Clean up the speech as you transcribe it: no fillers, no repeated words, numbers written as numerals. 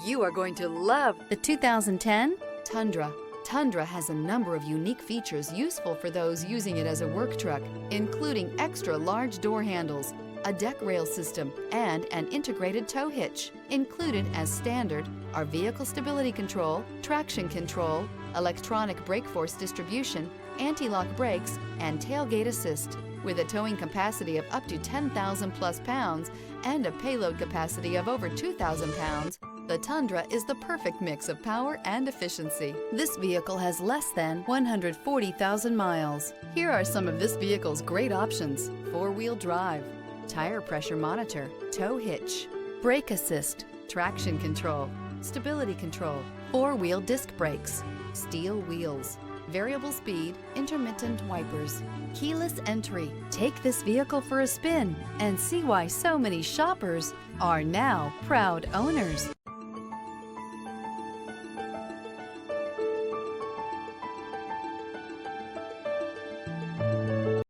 You are going to love the 2010 Tundra. Tundra has a number of unique features useful for those using it as a work truck, including extra large door handles, a deck rail system, and an integrated tow hitch. Included as standard are vehicle stability control, traction control, electronic brake force distribution, anti-lock brakes, and tailgate assist. With a towing capacity of up to 10,000 plus pounds and a payload capacity of over 2,000 pounds, the Tundra is the perfect mix of power and efficiency. This vehicle has less than 140,000 miles. Here are some of this vehicle's great options: four-wheel drive, tire pressure monitor, tow hitch, brake assist, traction control, stability control, four-wheel disc brakes, steel wheels, variable speed, intermittent wipers, keyless entry. Take this vehicle for a spin and see why so many shoppers are now proud owners.